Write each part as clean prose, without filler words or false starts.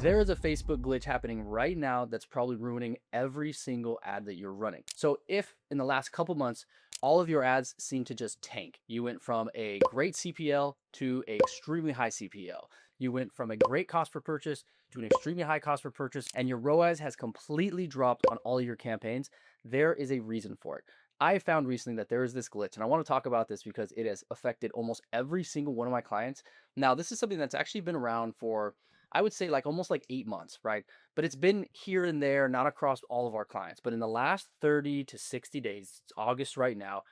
There is a Facebook glitch happening right now that's probably ruining every single ad that you're running. So if in the last couple months, all of your ads seem to just tank, you went from a great CPL to a extremely high CPL. You went from a great cost per purchase to an extremely high cost per purchase, and your ROAS has completely dropped on all of your campaigns. There is a reason for it. I found recently that there is this glitch, and I want to talk about this because it has affected almost every single one of my clients. Now, this is something that's actually been around for, I would say, like almost like 8 months, right? But it's been here and there, not across all of our clients. But in the last 30 to 60 days, it's August right now,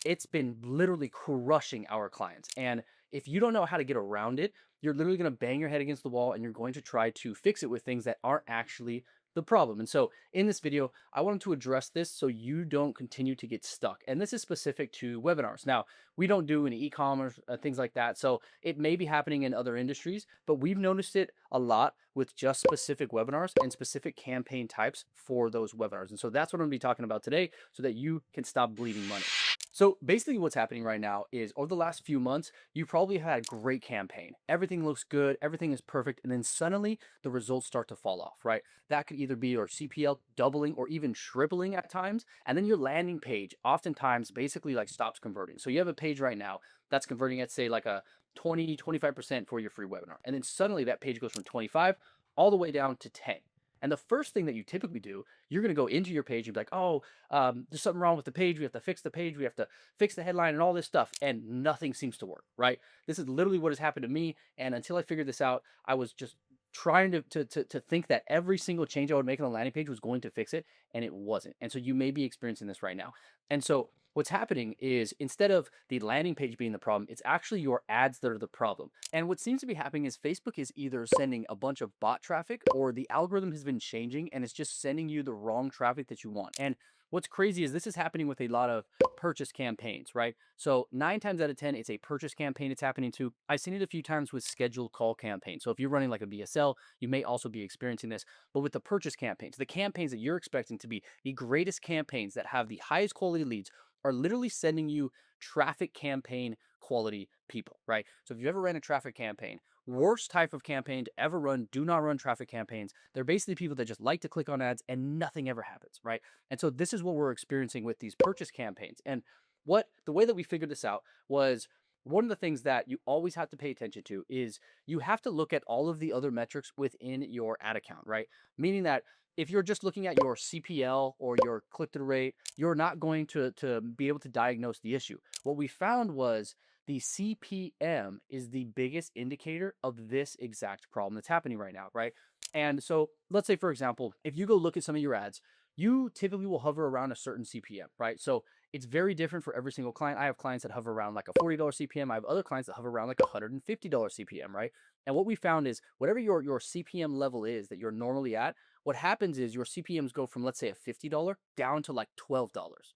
it's been literally crushing our clients. And if you don't know how to get around it, you're literally going to bang your head against the wall and you're going to try to fix it with things that aren't actually the problem. And so in this video, I wanted to address this so you don't continue to get stuck. And this is specific to webinars. Now, we don't do any e-commerce, things like that. So it may be happening in other industries, but we've noticed it a lot with just specific webinars and specific campaign types for those webinars. And so that's what I'm going to be talking about today so that you can stop bleeding money. So basically what's happening right now is over the last few months, you probably had a great campaign. Everything looks good, everything is perfect, and then suddenly the results start to fall off, right? That could either be your CPL doubling or even tripling at times, and then your landing page oftentimes basically like stops converting. So you have a page right now that's converting at say like a 20-25% for your free webinar, and then suddenly that page goes from 25 all the way down to 10. And the first thing that you typically do, you're going to go into your page and be like, oh, there's something wrong with the page. We have to fix the page. We have to fix the headline and all this stuff. And nothing seems to work, right? This is literally what has happened to me. And until I figured this out, I was just trying to think that every single change I would make on the landing page was going to fix it. And it wasn't. And so you may be experiencing this right now. And so what's happening is instead of the landing page being the problem, it's actually your ads that are the problem. And what seems to be happening is Facebook is either sending a bunch of bot traffic or the algorithm has been changing and it's just sending you the wrong traffic that you want. And what's crazy is this is happening with a lot of purchase campaigns, right? So 9 times out of 10, it's a purchase campaign it's happening to. I've seen it a few times with scheduled call campaigns. So if you're running like a VSL, you may also be experiencing this. But with the purchase campaigns, the campaigns that you're expecting to be the greatest campaigns that have the highest quality leads are literally sending you traffic campaign quality people, right? So if you ever ran a traffic campaign, worst type of campaign to ever run, do not run traffic campaigns. They're basically people that just like to click on ads and nothing ever happens, right? And so this is what we're experiencing with these purchase campaigns. And the way that we figured this out was one of the things that you always have to pay attention to is you have to look at all of the other metrics within your ad account, right? Meaning that if you're just looking at your CPL or your click-through rate, you're not going to be able to diagnose the issue. What we found was the CPM is the biggest indicator of this exact problem that's happening right now, right? And so let's say, for example, if you go look at some of your ads, you typically will hover around a certain CPM, right? So it's very different for every single client. I have clients that hover around like a $40 CPM. I have other clients that hover around like a $150 CPM, right? And what we found is whatever your CPM level is that you're normally at, what happens is your CPMs go from, let's say, a $50 down to like $12.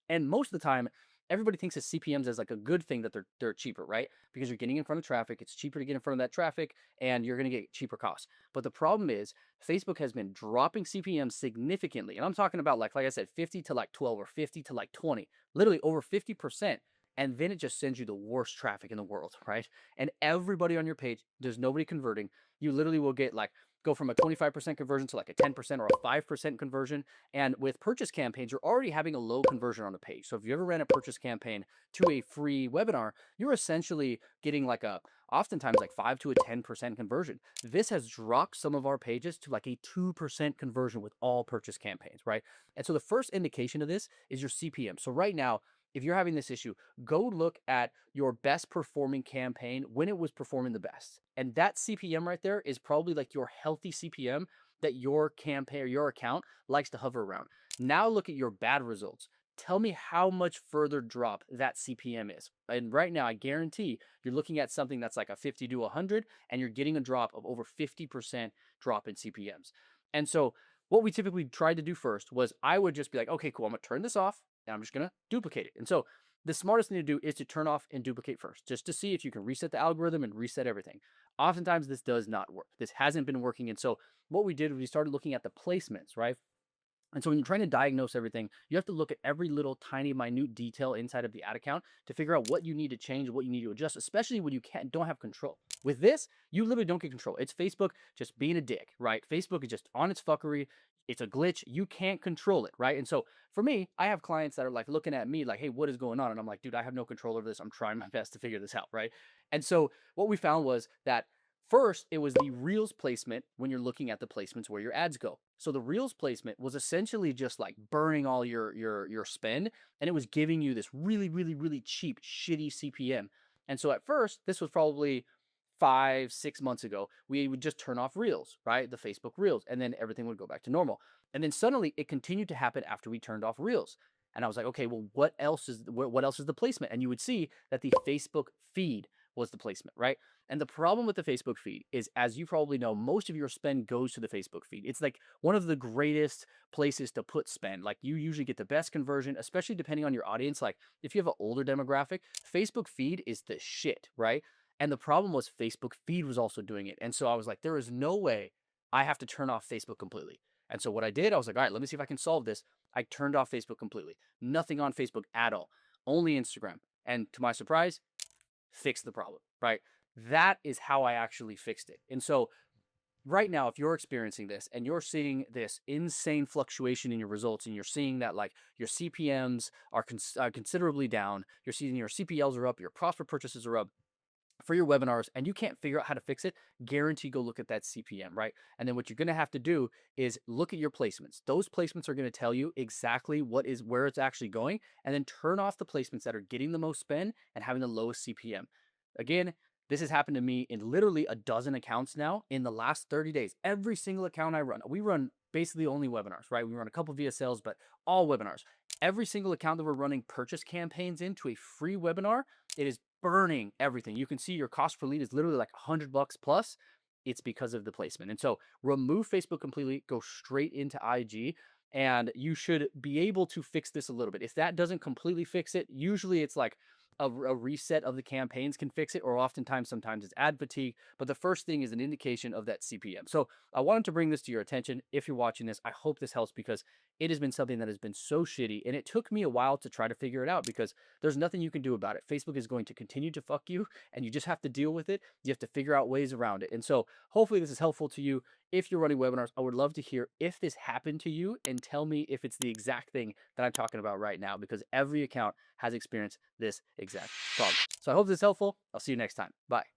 And most of the time, everybody thinks of CPMs as like a good thing that they're cheaper, right? Because you're getting in front of traffic. It's cheaper to get in front of that traffic and you're going to get cheaper costs. But the problem is Facebook has been dropping CPMs significantly. And I'm talking about like I said, 50 to like 12 or 50 to like 20, literally over 50%. And then it just sends you the worst traffic in the world, right? And everybody on your page, there's nobody converting. You literally will get like go from a 25% conversion to like a 10% or a 5% conversion. And with purchase campaigns, you're already having a low conversion on a page. So if you ever ran a purchase campaign to a free webinar, you're essentially getting like oftentimes like 5 to a 10% conversion. This has dropped some of our pages to like a 2% conversion with all purchase campaigns, right? And so the first indication of this is your CPM. So right now, if you're having this issue, go look at your best performing campaign when it was performing the best. And that CPM right there is probably like your healthy CPM that your campaign or your account likes to hover around. Now look at your bad results. Tell me how much further drop that CPM is. And right now, I guarantee you're looking at something that's like a 50 to 100, and you're getting a drop of over 50% drop in CPMs. And so what we typically tried to do first was I would just be like, okay, cool, I'm gonna turn this off and I'm just gonna duplicate it. And so the smartest thing to do is to turn off and duplicate first, just to see if you can reset the algorithm and reset everything. Oftentimes this does not work. This hasn't been working. And so what we did was we started looking at the placements, right? And so when you're trying to diagnose everything, you have to look at every little tiny minute detail inside of the ad account to figure out what you need to change, what you need to adjust, especially when you don't have control. With this, you literally don't get control. It's Facebook just being a dick, right? Facebook is just on its fuckery. It's a glitch. You can't control it, right? And so for me, I have clients that are like looking at me like, hey, what is going on? And I'm like, dude, I have no control over this. I'm trying my best to figure this out, right? And so what we found was that first, it was the Reels placement when you're looking at the placements where your ads go. So the Reels placement was essentially just like burning all your spend, and it was giving you this really, really, really cheap, shitty CPM. And so at first, this was probably 5, 6 months ago, we would just turn off Reels, right? The Facebook Reels, and then everything would go back to normal. And then suddenly it continued to happen after we turned off Reels. And I was like, okay, well, what else is the placement? And you would see that the Facebook feed was the placement, right? And the problem with the Facebook feed is, as you probably know, most of your spend goes to the Facebook feed. It's like one of the greatest places to put spend. Like you usually get the best conversion, especially depending on your audience. Like if you have an older demographic, Facebook feed is the shit, right? And the problem was Facebook feed was also doing it. And so I was like, there is no way I have to turn off Facebook completely. And so what I did, I was like, all right, let me see if I can solve this. I turned off Facebook completely. Nothing on Facebook at all, only Instagram. And to my surprise, fixed the problem, right? That is how I actually fixed it. And so right now, if you're experiencing this and you're seeing this insane fluctuation in your results, and you're seeing that like your CPMs are considerably down, you're seeing your CPLs are up, your cost per purchases are up for your webinars, and you can't figure out how to fix it, guarantee go look at that CPM, right? And then what you're going to have to do is look at your placements. Those placements are going to tell you exactly where it's actually going, and then turn off the placements that are getting the most spend and having the lowest CPM. Again, this has happened to me in literally a dozen accounts now in the last 30 days. Every single account I run, we run basically only webinars, right? We run a couple VSLs, but all webinars. Every single account that we're running purchase campaigns into a free webinar, it is burning everything. You can see your cost per lead is literally like $100 plus. It's because of the placement. And so remove Facebook completely, go straight into IG, and you should be able to fix this a little bit. If that doesn't completely fix it, usually it's like a reset of the campaigns can fix it, or sometimes it's ad fatigue. But the first thing is an indication of that CPM. So I wanted to bring this to your attention. If you're watching this, I hope this helps, because it has been something that has been so shitty, and it took me a while to try to figure it out, because there's nothing you can do about it. Facebook is going to continue to fuck you, and you just have to deal with it. You have to figure out ways around it. And so hopefully this is helpful to you. If you're running webinars, I would love to hear if this happened to you, and tell me if it's the exact thing that I'm talking about right now, because every account has experienced this exact problem. So I hope this is helpful. I'll see you next time. Bye.